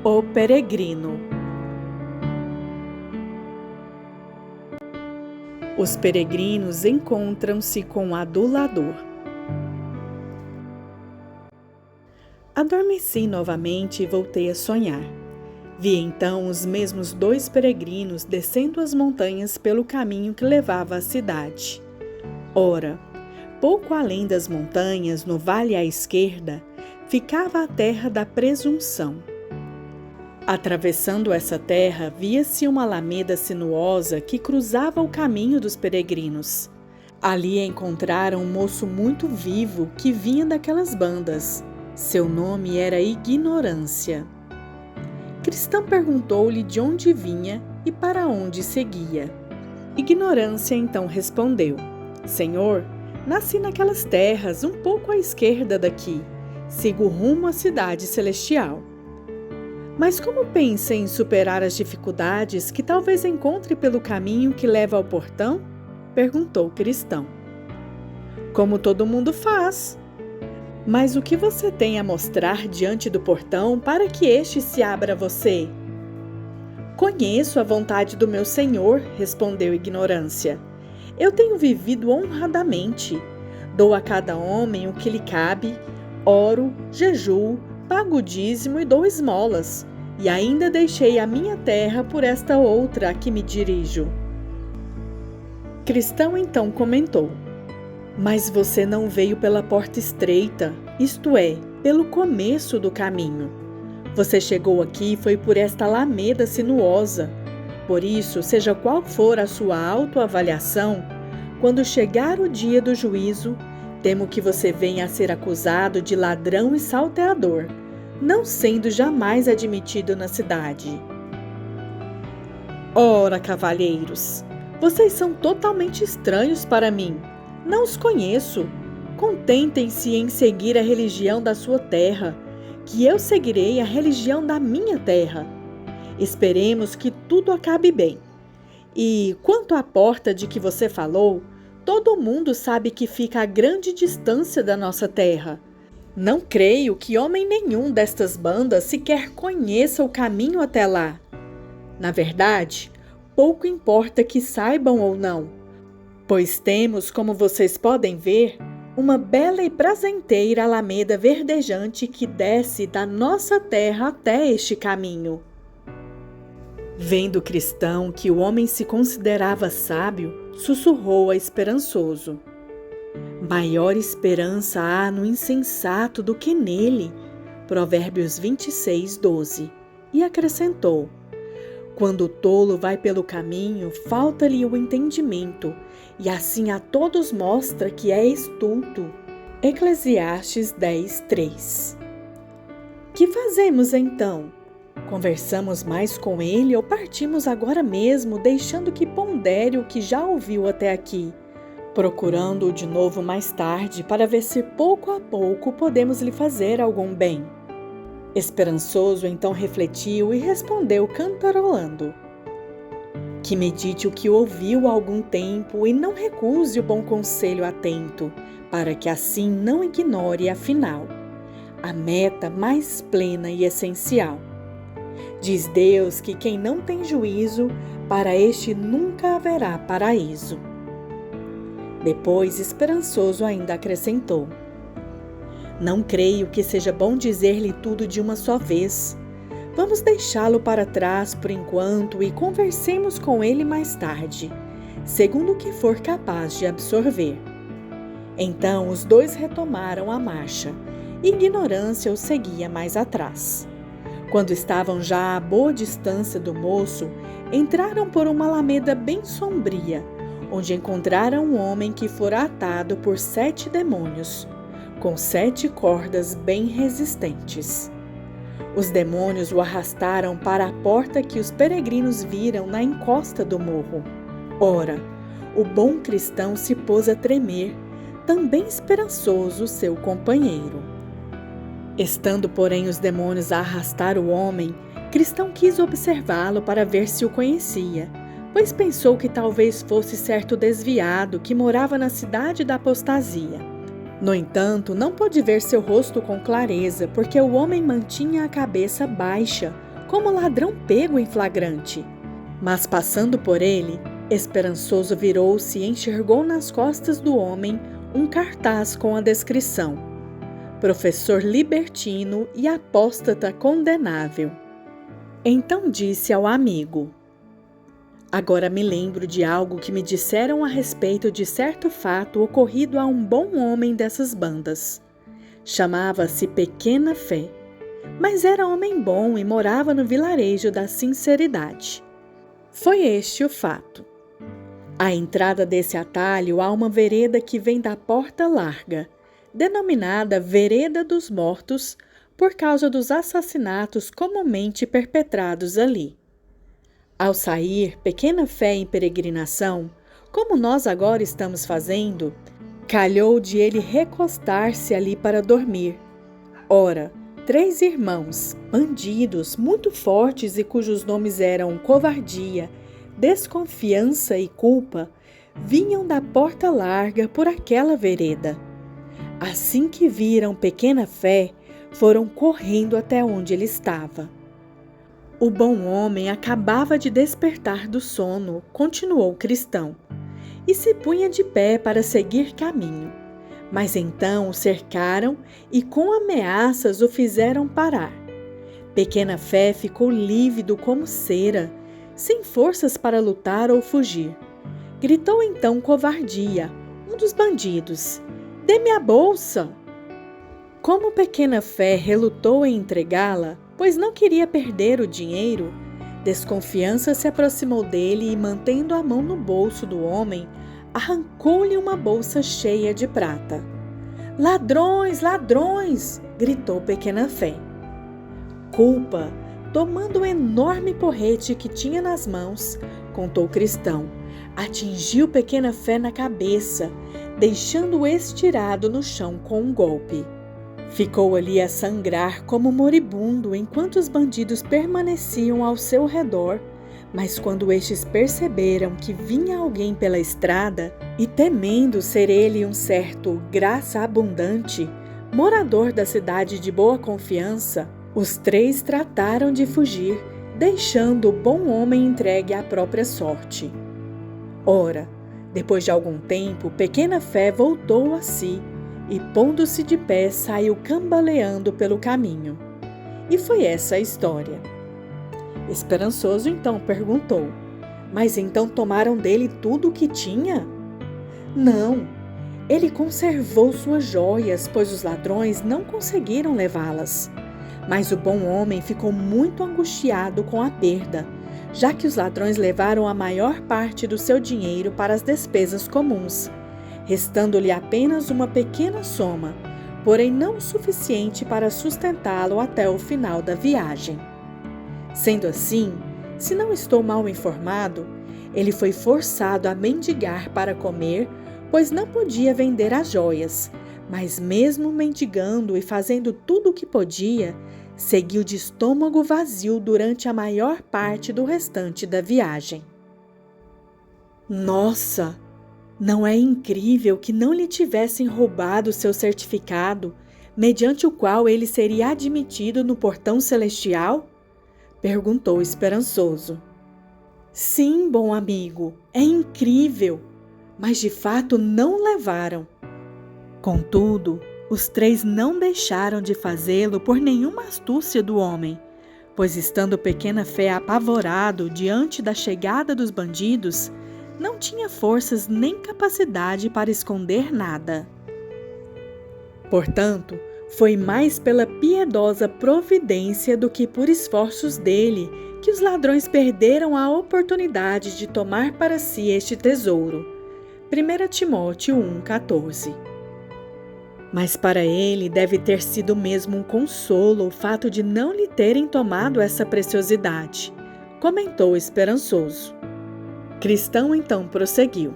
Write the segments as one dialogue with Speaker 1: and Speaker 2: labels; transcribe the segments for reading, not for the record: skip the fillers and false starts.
Speaker 1: O peregrino. Os peregrinos encontram-se com o adulador. Adormeci novamente e voltei a sonhar. Vi então os mesmos 2 peregrinos descendo as montanhas pelo caminho que levava à cidade. Ora, pouco além das montanhas, no vale à esquerda, ficava a terra da presunção. Atravessando essa terra, via-se uma alameda sinuosa que cruzava o caminho dos peregrinos. Ali encontraram um moço muito vivo que vinha daquelas bandas. Seu nome era Ignorância. Cristão perguntou-lhe de onde vinha e para onde seguia. Ignorância então respondeu: Senhor, nasci naquelas terras um pouco à esquerda daqui. Sigo rumo à cidade celestial. Mas como pensa em superar as dificuldades que talvez encontre pelo caminho que leva ao portão? Perguntou Cristão. Como todo mundo faz. Mas o que você tem a mostrar diante do portão para que este se abra a você? Conheço a vontade do meu Senhor, respondeu Ignorância. Eu tenho vivido honradamente. Dou a cada homem o que lhe cabe, oro, jejuo, pago o dízimo e dou esmolas. E ainda deixei a minha terra por esta outra a que me dirijo. Cristão então comentou: Mas você não veio pela porta estreita, isto é, pelo começo do caminho. Você chegou aqui e foi por esta alameda sinuosa. Por isso, seja qual for a sua autoavaliação, quando chegar o dia do juízo, temo que você venha a ser acusado de ladrão e salteador, não sendo jamais admitido na cidade. Ora, cavalheiros, vocês são totalmente estranhos para mim. Não os conheço. Contentem-se em seguir a religião da sua terra, que eu seguirei a religião da minha terra. Esperemos que tudo acabe bem. E quanto à porta de que você falou, todo mundo sabe que fica a grande distância da nossa terra. Não creio que homem nenhum destas bandas sequer conheça o caminho até lá. Na verdade, pouco importa que saibam ou não, pois temos, como vocês podem ver, uma bela e prazenteira alameda verdejante que desce da nossa terra até este caminho. Vendo Cristão que o homem se considerava sábio, sussurrou a Esperançoso: Maior esperança há no insensato do que nele. Provérbios 26, 12. E acrescentou: Quando o tolo vai pelo caminho, falta-lhe o entendimento, e assim a todos mostra que é estulto. Eclesiastes 10, 3. Que fazemos então? Conversamos mais com ele ou partimos agora mesmo, deixando que pondere o que já ouviu até aqui, procurando-o de novo mais tarde para ver se pouco a pouco podemos lhe fazer algum bem? Esperançoso então refletiu e respondeu cantarolando: Que medite o que ouviu há algum tempo e não recuse o bom conselho atento, para que assim não ignore afinal a meta mais plena e essencial. Diz Deus que quem não tem juízo, para este nunca haverá paraíso. Depois, Esperançoso ainda acrescentou: Não creio que seja bom dizer-lhe tudo de uma só vez. Vamos deixá-lo para trás por enquanto e conversemos com ele mais tarde, segundo o que for capaz de absorver. Então os 2 retomaram a marcha. Ignorância o seguia mais atrás. Quando estavam já a boa distância do moço, entraram por uma alameda bem sombria, onde encontraram um homem que fora atado por 7 demônios, com 7 cordas bem resistentes. Os demônios o arrastaram para a porta que os peregrinos viram na encosta do morro. Ora, o bom cristão se pôs a tremer, também esperançoso seu companheiro. Estando, porém, os demônios a arrastar o homem, Cristão quis observá-lo para ver se o conhecia, pois pensou que talvez fosse certo desviado que morava na cidade da apostasia. No entanto, não pôde ver seu rosto com clareza, porque o homem mantinha a cabeça baixa, como ladrão pego em flagrante. Mas passando por ele, Esperançoso virou-se e enxergou nas costas do homem um cartaz com a descrição: professor libertino e apóstata condenável. Então disse ao amigo: agora me lembro de algo que me disseram a respeito de certo fato ocorrido a um bom homem dessas bandas. Chamava-se Pequena Fé, mas era homem bom e morava no vilarejo da Sinceridade. Foi este o fato. À entrada desse atalho há uma vereda que vem da Porta Larga, denominada Vereda dos Mortos, por causa dos assassinatos comumente perpetrados ali. Ao sair Pequena Fé em peregrinação, como nós agora estamos fazendo, calhou de ele recostar-se ali para dormir. Ora, 3 irmãos, bandidos, muito fortes e cujos nomes eram covardia, desconfiança e culpa, vinham da Porta Larga por aquela vereda. Assim que viram Pequena Fé, foram correndo até onde ele estava. O bom homem acabava de despertar do sono, continuou Cristão, e se punha de pé para seguir caminho. Mas então o cercaram e com ameaças o fizeram parar. Pequena Fé ficou lívido como cera, sem forças para lutar ou fugir. Gritou então Covardia, um dos bandidos: dê-me a bolsa! Como Pequena Fé relutou em entregá-la, pois não queria perder o dinheiro, Desconfiança se aproximou dele e, mantendo a mão no bolso do homem, arrancou-lhe uma bolsa cheia de prata. Ladrões, ladrões! Gritou Pequena Fé. Culpa, tomando o enorme porrete que tinha nas mãos, contou Cristão, atingiu Pequena Fé na cabeça, deixando-o estirado no chão com um golpe. Ficou ali a sangrar como moribundo enquanto os bandidos permaneciam ao seu redor, mas quando estes perceberam que vinha alguém pela estrada e, temendo ser ele um certo Graça Abundante, morador da cidade de Boa Confiança, os 3 trataram de fugir, deixando o bom homem entregue à própria sorte. Ora, depois de algum tempo, Pequena Fé voltou a si e, pondo-se de pé, saiu cambaleando pelo caminho. E foi essa a história. Esperançoso então perguntou: mas então tomaram dele tudo o que tinha? Não, ele conservou suas joias, pois os ladrões não conseguiram levá-las. Mas o bom homem ficou muito angustiado com a perda, já que os ladrões levaram a maior parte do seu dinheiro para as despesas comuns, restando-lhe apenas uma pequena soma, porém não o suficiente para sustentá-lo até o final da viagem. Sendo assim, se não estou mal informado, ele foi forçado a mendigar para comer, pois não podia vender as joias, mas mesmo mendigando e fazendo tudo o que podia, seguiu de estômago vazio durante a maior parte do restante da viagem. Nossa! Não é incrível que não lhe tivessem roubado seu certificado, mediante o qual ele seria admitido no portão celestial? Perguntou esperançoso. Sim, bom amigo, é incrível, mas de fato não levaram. Contudo, os 3 não deixaram de fazê-lo por nenhuma astúcia do homem, pois estando Pequena Fé apavorado diante da chegada dos bandidos, não tinha forças nem capacidade para esconder nada. Portanto, foi mais pela piedosa providência do que por esforços dele que os ladrões perderam a oportunidade de tomar para si este tesouro. 1 Timóteo 1,14. Mas para ele deve ter sido mesmo um consolo o fato de não lhe terem tomado essa preciosidade, comentou esperançoso. Cristão então prosseguiu.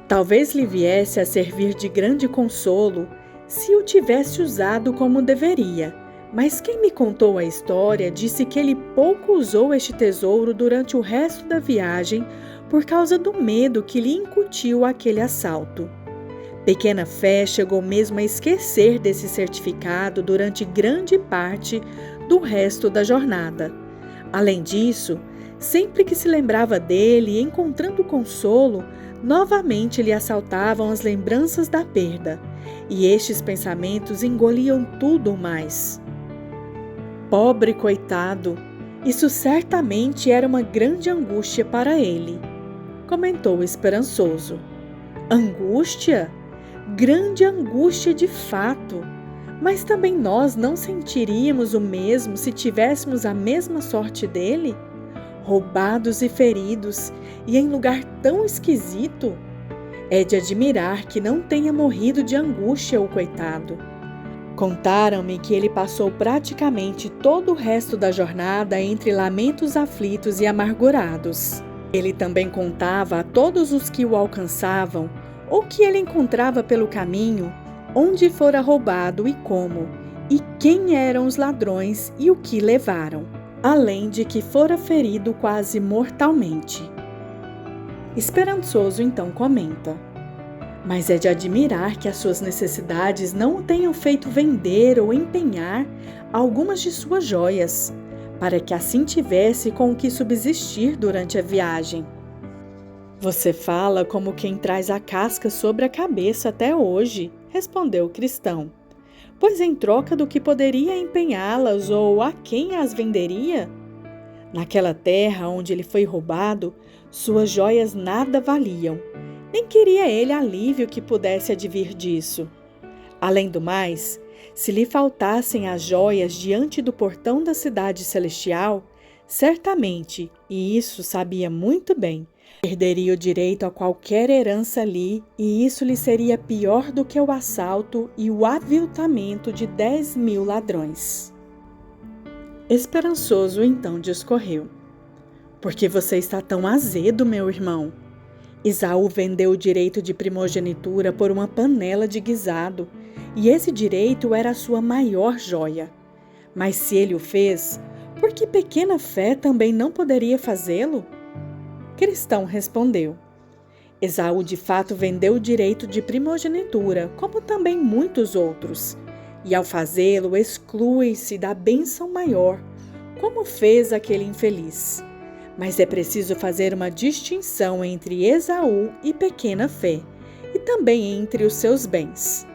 Speaker 1: Talvez lhe viesse a servir de grande consolo se o tivesse usado como deveria, mas quem me contou a história disse que ele pouco usou este tesouro durante o resto da viagem por causa do medo que lhe incutiu aquele assalto. Pequena Fé chegou mesmo a esquecer desse certificado durante grande parte do resto da jornada, Além disso, sempre que se lembrava dele, encontrando consolo, novamente lhe assaltavam as lembranças da perda, e estes pensamentos engoliam tudo mais. Pobre coitado, isso certamente era uma grande angústia para ele, comentou esperançoso. Angústia? Grande angústia de fato. Mas também nós não sentiríamos o mesmo se tivéssemos a mesma sorte dele? Roubados e feridos, e em lugar tão esquisito? É de admirar que não tenha morrido de angústia o coitado. Contaram-me que ele passou praticamente todo o resto da jornada entre lamentos aflitos e amargurados. Ele também contava a todos os que o alcançavam, ou que ele encontrava pelo caminho, onde fora roubado e como, e quem eram os ladrões e o que levaram, além de que fora ferido quase mortalmente. Esperançoso então comenta: mas é de admirar que as suas necessidades não o tenham feito vender ou empenhar algumas de suas joias, para que assim tivesse com o que subsistir durante a viagem. Você fala como quem traz a casca sobre a cabeça até hoje, respondeu o cristão. Pois em troca do que poderia empenhá-las ou a quem as venderia? Naquela terra onde ele foi roubado, suas joias nada valiam. Nem queria ele alívio que pudesse advir disso. Além do mais, se lhe faltassem as joias diante do portão da cidade celestial, certamente, e isso sabia muito bem, perderia o direito a qualquer herança ali, e isso lhe seria pior do que o assalto e o aviltamento de 10.000 ladrões. Esperançoso então discorreu: por que você está tão azedo, meu irmão? Esaú vendeu o direito de primogenitura por uma panela de guisado, e esse direito era a sua maior joia. Mas se ele o fez, por que pequena fé também não poderia fazê-lo? Cristão respondeu: Esaú de fato vendeu o direito de primogenitura, como também muitos outros, e ao fazê-lo exclui-se da bênção maior, como fez aquele infeliz. Mas é preciso fazer uma distinção entre Esaú e pequena fé, e também entre os seus bens.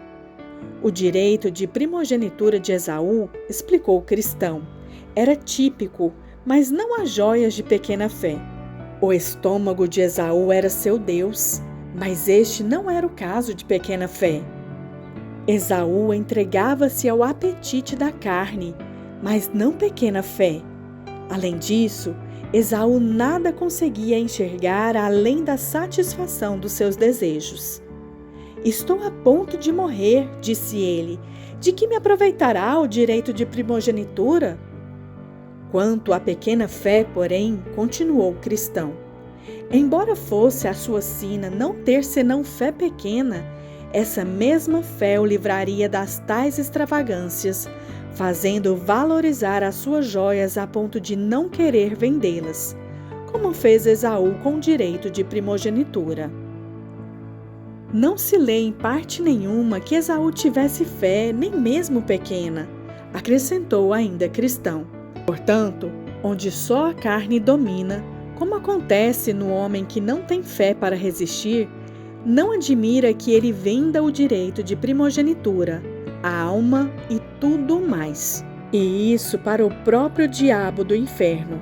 Speaker 1: O direito de primogenitura de Esaú, explicou o cristão, era típico, mas não as joias de pequena fé. O estômago de Esaú era seu Deus, mas este não era o caso de pequena fé. Esaú entregava-se ao apetite da carne, mas não pequena fé. Além disso, Esaú nada conseguia enxergar além da satisfação dos seus desejos. Estou a ponto de morrer, disse ele, de que me aproveitará o direito de primogenitura? Quanto à pequena fé, porém, continuou o cristão, embora fosse a sua sina não ter senão fé pequena, essa mesma fé o livraria das tais extravagâncias, fazendo valorizar as suas joias a ponto de não querer vendê-las, como fez Esaú com o direito de primogenitura. Não se lê em parte nenhuma que Esaú tivesse fé, nem mesmo pequena, acrescentou ainda cristão. Portanto, onde só a carne domina, como acontece no homem que não tem fé para resistir, não admira que ele venda o direito de primogenitura, a alma e tudo mais. E isso para o próprio diabo do inferno,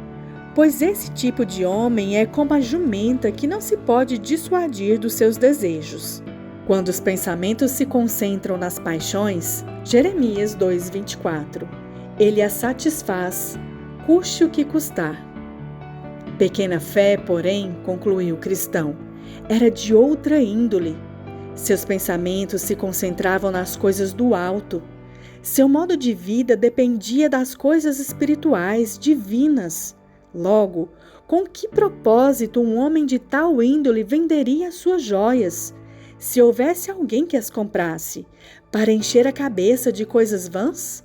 Speaker 1: pois esse tipo de homem é como a jumenta que não se pode dissuadir dos seus desejos. Quando os pensamentos se concentram nas paixões, Jeremias 2:24, ele a satisfaz, custe o que custar. Pequena fé, porém, concluiu o cristão, era de outra índole. Seus pensamentos se concentravam nas coisas do alto. Seu modo de vida dependia das coisas espirituais, divinas. Logo, com que propósito um homem de tal índole venderia suas joias, se houvesse alguém que as comprasse, para encher a cabeça de coisas vãs?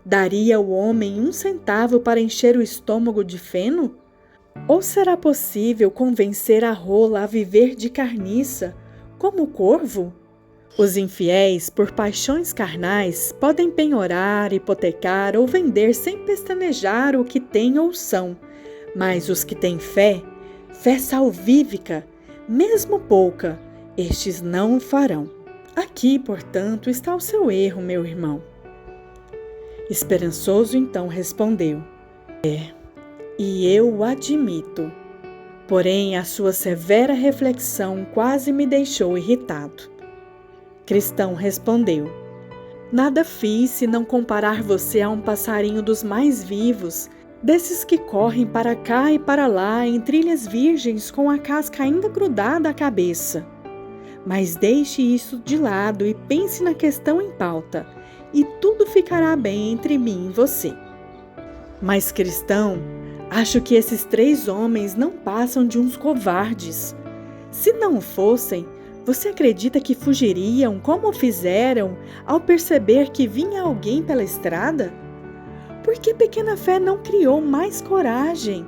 Speaker 1: Daria o homem 1 centavo para encher o estômago de feno? Ou será possível convencer a rola a viver de carniça, como o corvo? Os infiéis, por paixões carnais, podem penhorar, hipotecar ou vender sem pestanejar o que têm ou são, mas os que têm fé, fé salvífica, mesmo pouca, estes não o farão. Aqui, portanto, está o seu erro, meu irmão. Esperançoso então respondeu: e eu o admito. Porém, a sua severa reflexão quase me deixou irritado. Cristão respondeu: nada fiz senão comparar você a um passarinho dos mais vivos, desses que correm para cá e para lá em trilhas virgens com a casca ainda grudada à cabeça. Mas deixe isso de lado e pense na questão em pauta, e tudo ficará bem entre mim e você. Mas, Cristão, acho que esses 3 homens não passam de uns covardes. Se não o fossem, você acredita que fugiriam como fizeram ao perceber que vinha alguém pela estrada? Por que Pequena Fé não criou mais coragem?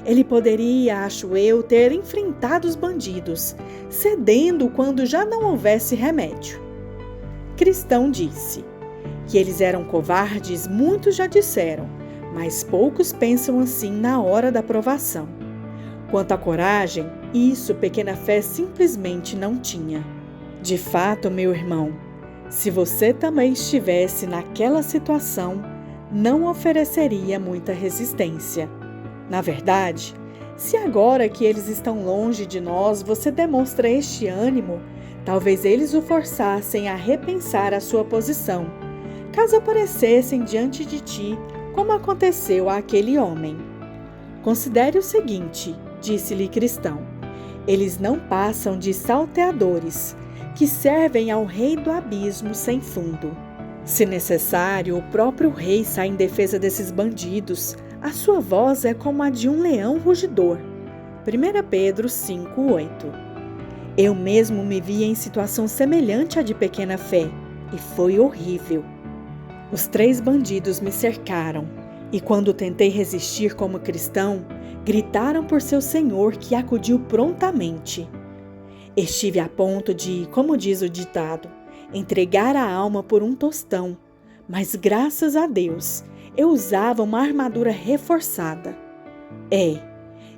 Speaker 1: Ele poderia, acho eu, ter enfrentado os bandidos, cedendo quando já não houvesse remédio. Cristão disse que eles eram covardes, muitos já disseram, mas poucos pensam assim na hora da provação. Quanto à coragem, isso Pequena Fé simplesmente não tinha. De fato, meu irmão, se você também estivesse naquela situação, não ofereceria muita resistência. Na verdade, se agora que eles estão longe de nós você demonstra este ânimo, talvez eles o forçassem a repensar a sua posição, caso aparecessem diante de ti, como aconteceu àquele homem. Considere o seguinte, disse-lhe Cristão: eles não passam de salteadores, que servem ao rei do abismo sem fundo. Se necessário, o próprio rei sai em defesa desses bandidos. A sua voz é como a de um leão rugidor. 1 Pedro 5:8. Eu mesmo me vi em situação semelhante à de Pequena Fé, e foi horrível. Os 3 bandidos me cercaram, e quando tentei resistir como cristão, gritaram por seu senhor, que acudiu prontamente. Estive a ponto de, como diz o ditado, entregar a alma por um tostão, mas graças a Deus, eu usava uma armadura reforçada.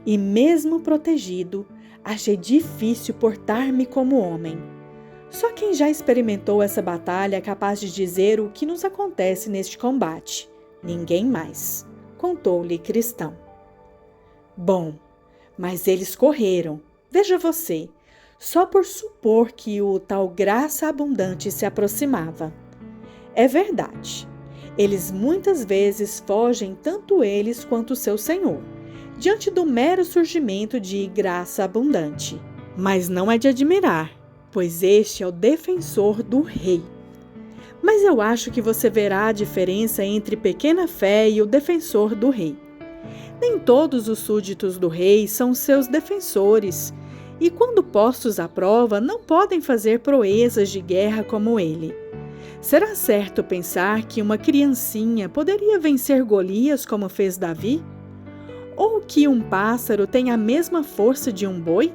Speaker 1: E mesmo protegido, achei difícil portar-me como homem. Só quem já experimentou essa batalha é capaz de dizer o que nos acontece neste combate. Ninguém mais, contou-lhe Cristão. Bom, mas eles correram, veja você, só por supor que o tal graça abundante se aproximava. É verdade, eles muitas vezes fogem tanto eles quanto seu Senhor, diante do mero surgimento de graça abundante. Mas não é de admirar, pois este é o defensor do rei. Mas eu acho que você verá a diferença entre Pequena Fé e o defensor do rei. Nem todos os súditos do rei são seus defensores, e quando postos à prova não podem fazer proezas de guerra como ele. Será certo pensar que uma criancinha poderia vencer Golias como fez Davi? Ou que um pássaro tem a mesma força de um boi?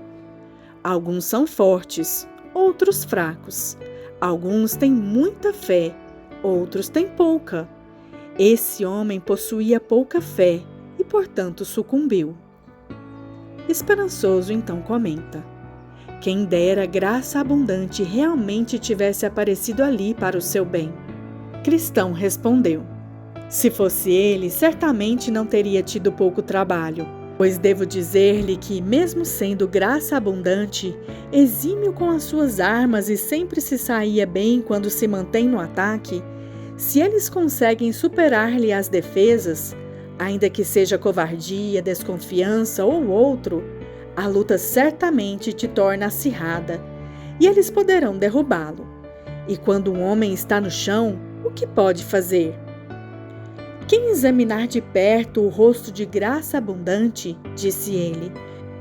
Speaker 1: Alguns são fortes, outros fracos. Alguns têm muita fé, outros têm pouca. Esse homem possuía pouca fé e, portanto, sucumbiu. Esperançoso então comenta: quem dera graça abundante realmente tivesse aparecido ali para o seu bem. Cristão respondeu: se fosse ele, certamente não teria tido pouco trabalho, pois devo dizer-lhe que, mesmo sendo graça abundante, exímio com as suas armas e sempre se saía bem quando se mantém no ataque, se eles conseguem superar-lhe as defesas, ainda que seja covardia, desconfiança ou outro, a luta certamente te torna acirrada, e eles poderão derrubá-lo. E quando um homem está no chão, o que pode fazer? Quem examinar de perto o rosto de graça abundante, disse ele,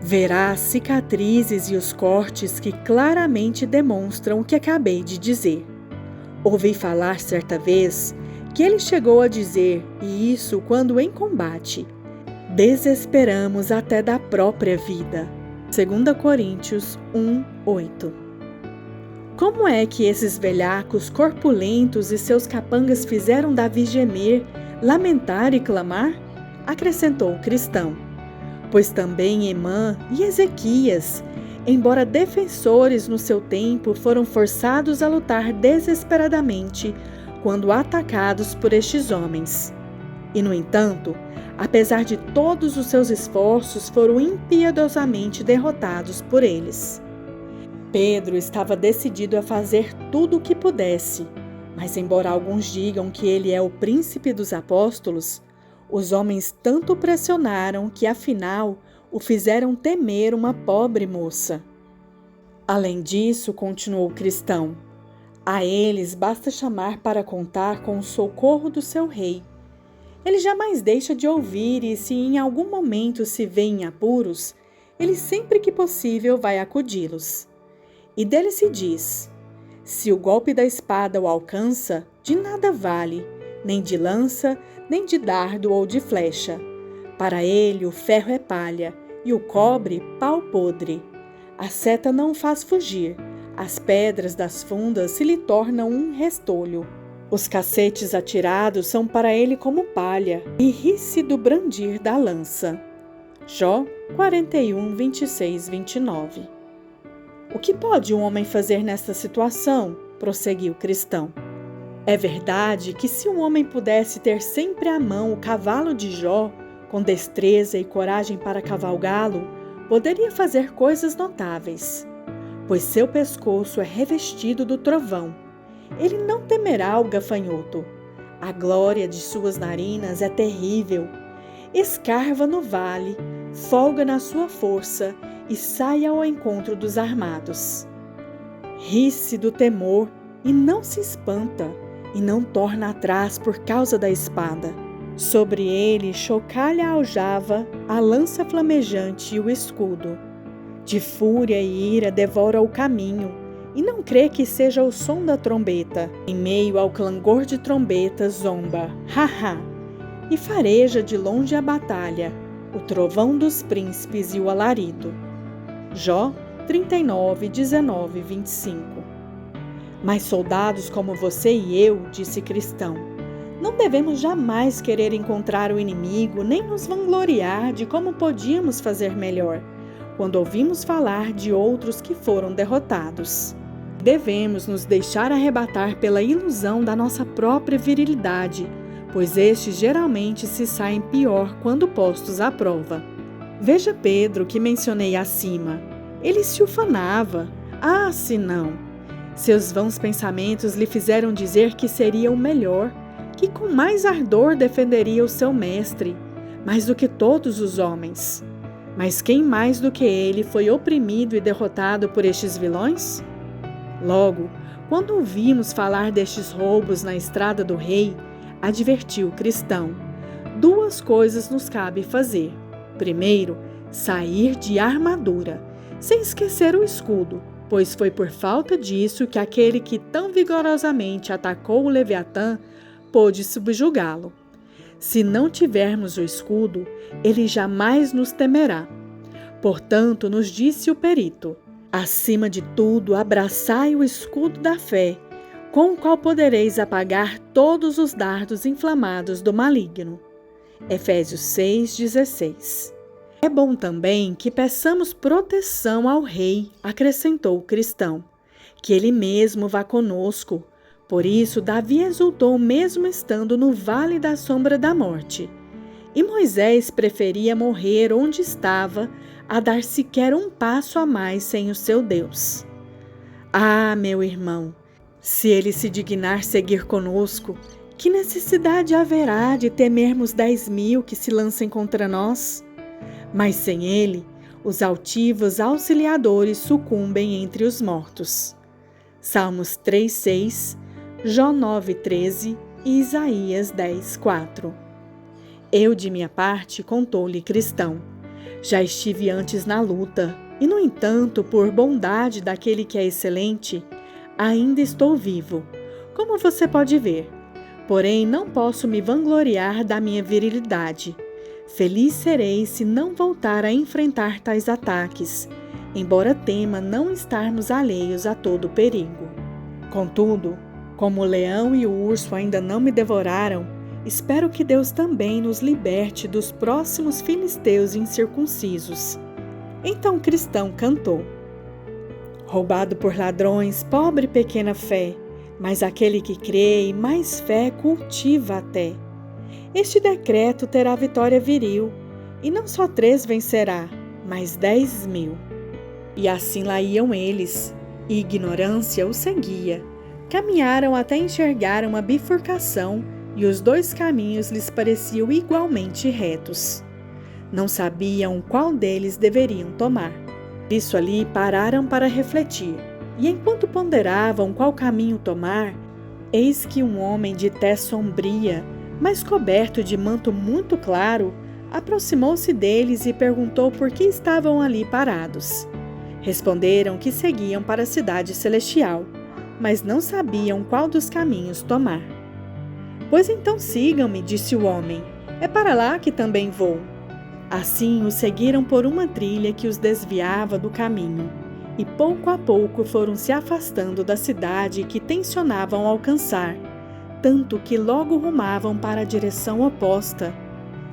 Speaker 1: verá as cicatrizes e os cortes que claramente demonstram o que acabei de dizer. Ouvi falar certa vez que ele chegou a dizer, e isso quando em combate: desesperamos até da própria vida. 2 Coríntios 1:8. Como é que esses velhacos corpulentos e seus capangas fizeram Davi gemer, lamentar e clamar? Acrescentou o cristão. Pois também Emã e Ezequias, embora defensores no seu tempo, foram forçados a lutar desesperadamente quando atacados por estes homens. E, no entanto, apesar de todos os seus esforços, foram impiedosamente derrotados por eles. Pedro estava decidido a fazer tudo o que pudesse, mas embora alguns digam que ele é o príncipe dos apóstolos, os homens tanto o pressionaram que, afinal, o fizeram temer uma pobre moça. Além disso, continuou o cristão, a eles basta chamar para contar com o socorro do seu rei. Ele jamais deixa de ouvir e, se em algum momento se vê em apuros, ele sempre que possível vai acudi-los. E dele se diz, se o golpe da espada o alcança, de nada vale, nem de lança, nem de dardo ou de flecha. Para ele o ferro é palha, e o cobre pau podre. A seta não o faz fugir, as pedras das fundas se lhe tornam um restolho. Os cacetes atirados são para ele como palha, e ri-se do brandir da lança. Jó 41, 26, 29. O que pode um homem fazer nesta situação? Prosseguiu o cristão. É verdade que se um homem pudesse ter sempre à mão o cavalo de Jó, com destreza e coragem para cavalgá-lo, poderia fazer coisas notáveis, pois seu pescoço é revestido do trovão. Ele não temerá o gafanhoto. A glória de suas narinas é terrível. Escarva no vale, folga na sua força e sai ao encontro dos armados. Ri-se do temor e não se espanta, e não torna atrás por causa da espada. Sobre ele chocalha a aljava, a lança flamejante e o escudo. De fúria e ira devora o caminho, e não crê que seja o som da trombeta. Em meio ao clangor de trombetas zomba, ha-ha, e fareja de longe a batalha, o trovão dos príncipes e o alarido. Jó 39, 19, 25. Mas soldados como você e eu, disse cristão, não devemos jamais querer encontrar o inimigo nem nos vangloriar de como podíamos fazer melhor, quando ouvimos falar de outros que foram derrotados. Devemos nos deixar arrebatar pela ilusão da nossa própria virilidade, pois estes geralmente se saem pior quando postos à prova. Veja Pedro, que mencionei acima. Ele se ufanava. Ah, se não! Seus vãos pensamentos lhe fizeram dizer que seria o melhor, que com mais ardor defenderia o seu mestre, mais do que todos os homens. Mas quem mais do que ele foi oprimido e derrotado por estes vilões? Logo, quando ouvimos falar destes roubos na estrada do rei, advertiu o cristão: duas coisas nos cabe fazer. Primeiro, sair de armadura, sem esquecer o escudo, pois foi por falta disso que aquele que tão vigorosamente atacou o Leviatã pôde subjugá-lo. Se não tivermos o escudo, ele jamais nos temerá. Portanto, nos disse o perito, acima de tudo, abraçai o escudo da fé, com o qual podereis apagar todos os dardos inflamados do maligno. Efésios 6,16. É bom também que peçamos proteção ao rei, acrescentou o cristão, que ele mesmo vá conosco. Por isso, Davi exultou mesmo estando no vale da sombra da morte. E Moisés preferia morrer onde estava a dar sequer um passo a mais sem o seu Deus. Ah, meu irmão, se ele se dignar seguir conosco, que necessidade haverá de temermos 10.000 que se lancem contra nós? Mas sem ele, os altivos auxiliadores sucumbem entre os mortos. Salmos 3,6, Jó 9,13 e Isaías 10,4. Eu, de minha parte, contou-lhe cristão. Já estive antes na luta, e, no entanto, por bondade daquele que é excelente, ainda estou vivo, como você pode ver. Porém, não posso me vangloriar da minha virilidade. Feliz serei se não voltar a enfrentar tais ataques, embora tema não estarmos alheios a todo perigo. Contudo, como o leão e o urso ainda não me devoraram, espero que Deus também nos liberte dos próximos filisteus incircuncisos. Então o cristão cantou: roubado por ladrões, pobre pequena fé, mas aquele que crê e mais fé cultiva até. Este decreto terá vitória viril, e não só 3 vencerá, mas 10.000. E assim lá iam eles, e ignorância os seguia. Caminharam até enxergar uma bifurcação, e os 2 caminhos lhes pareciam igualmente retos. Não sabiam qual deles deveriam tomar. Isso ali pararam para refletir, e enquanto ponderavam qual caminho tomar, eis que um homem de tez sombria, mas coberto de manto muito claro, aproximou-se deles e perguntou por que estavam ali parados. Responderam que seguiam para a cidade celestial, mas não sabiam qual dos caminhos tomar. Pois então sigam-me, disse o homem, é para lá que também vou. Assim o seguiram por uma trilha que os desviava do caminho, e pouco a pouco foram se afastando da cidade que tencionavam alcançar, tanto que logo rumavam para a direção oposta.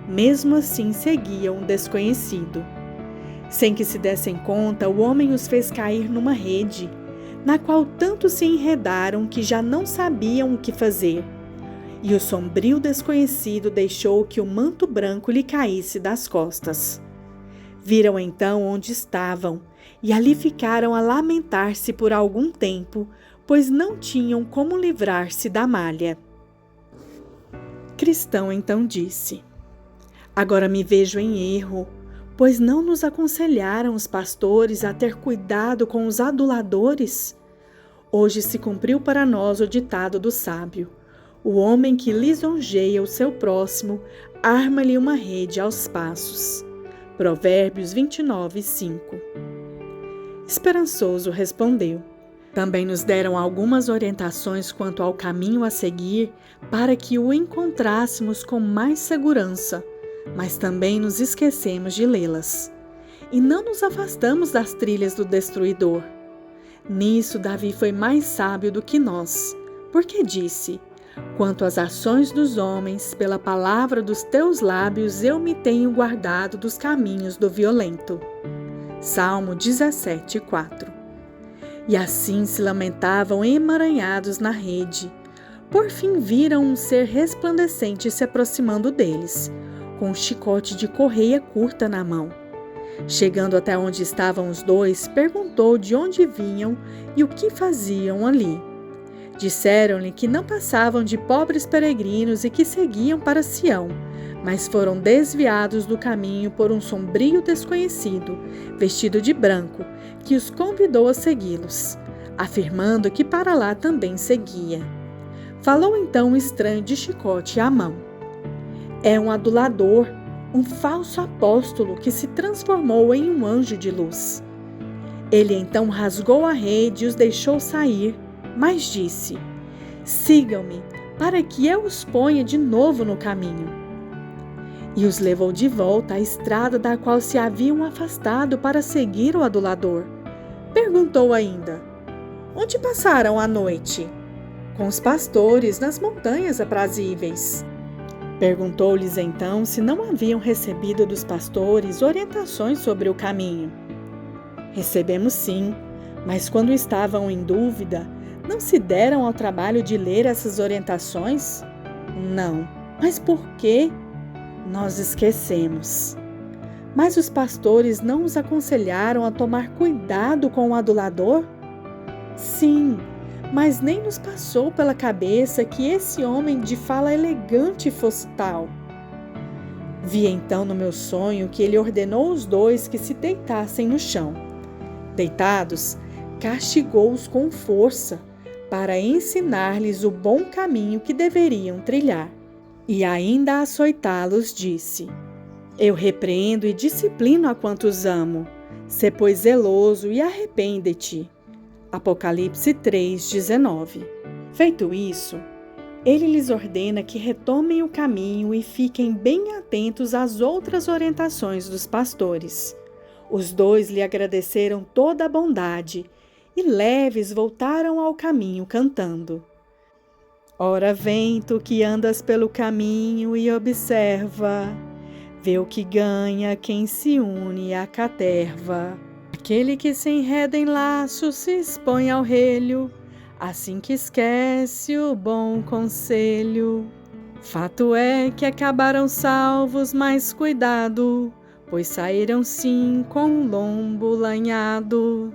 Speaker 1: Mesmo assim seguiam o desconhecido. Sem que se dessem conta, o homem os fez cair numa rede, na qual tanto se enredaram que já não sabiam o que fazer. E o sombrio desconhecido deixou que o manto branco lhe caísse das costas. Viram então onde estavam, e ali ficaram a lamentar-se por algum tempo, pois não tinham como livrar-se da malha. Cristão então disse: agora me vejo em erro, pois não nos aconselharam os pastores a ter cuidado com os aduladores? Hoje se cumpriu para nós o ditado do sábio: o homem que lisonjeia o seu próximo, arma-lhe uma rede aos passos. Provérbios 29:5. Esperançoso respondeu: também nos deram algumas orientações quanto ao caminho a seguir para que o encontrássemos com mais segurança, mas também nos esquecemos de lê-las. E não nos afastamos das trilhas do destruidor. Nisso Davi foi mais sábio do que nós, porque disse: quanto às ações dos homens, pela palavra dos teus lábios eu me tenho guardado dos caminhos do violento. Salmo 17:4. E assim se lamentavam emaranhados na rede. Por fim viram um ser resplandecente se aproximando deles, com um chicote de correia curta na mão. Chegando até onde estavam os 2, perguntou de onde vinham e o que faziam ali. Disseram-lhe que não passavam de pobres peregrinos e que seguiam para Sião, mas foram desviados do caminho por um sombrio desconhecido, vestido de branco, que os convidou a segui-los, afirmando que para lá também seguia. Falou então o estranho de chicote à mão: é um adulador, um falso apóstolo que se transformou em um anjo de luz. Ele então rasgou a rede e os deixou sair, mas disse: sigam-me, para que eu os ponha de novo no caminho. E os levou de volta à estrada da qual se haviam afastado para seguir o adulador. Perguntou ainda: onde passaram a noite? Com os pastores nas montanhas aprazíveis. Perguntou-lhes então se não haviam recebido dos pastores orientações sobre o caminho. Recebemos sim, mas quando estavam em dúvida, não se deram ao trabalho de ler essas orientações? Não. Mas por quê? Nós esquecemos. Mas os pastores não os aconselharam a tomar cuidado com o adulador? Sim, mas nem nos passou pela cabeça que esse homem de fala elegante fosse tal. Vi então no meu sonho que ele ordenou os 2 que se deitassem no chão. Deitados, castigou-os com força, para ensinar-lhes o bom caminho que deveriam trilhar. E ainda a açoitá-los disse: eu repreendo e disciplino a quantos amo. Sê, pois, zeloso e arrepende-te. Apocalipse 3:19. Feito isso, ele lhes ordena que retomem o caminho e fiquem bem atentos às outras orientações dos pastores. Os dois lhe agradeceram toda a bondade e leves voltaram ao caminho cantando. Ora vem tu que andas pelo caminho e observa, vê o que ganha quem se une à caterva. Aquele que se enreda em laço se expõe ao relho, assim que esquece o bom conselho. Fato é que acabaram salvos, mas cuidado, pois saíram sim com o lombo lanhado.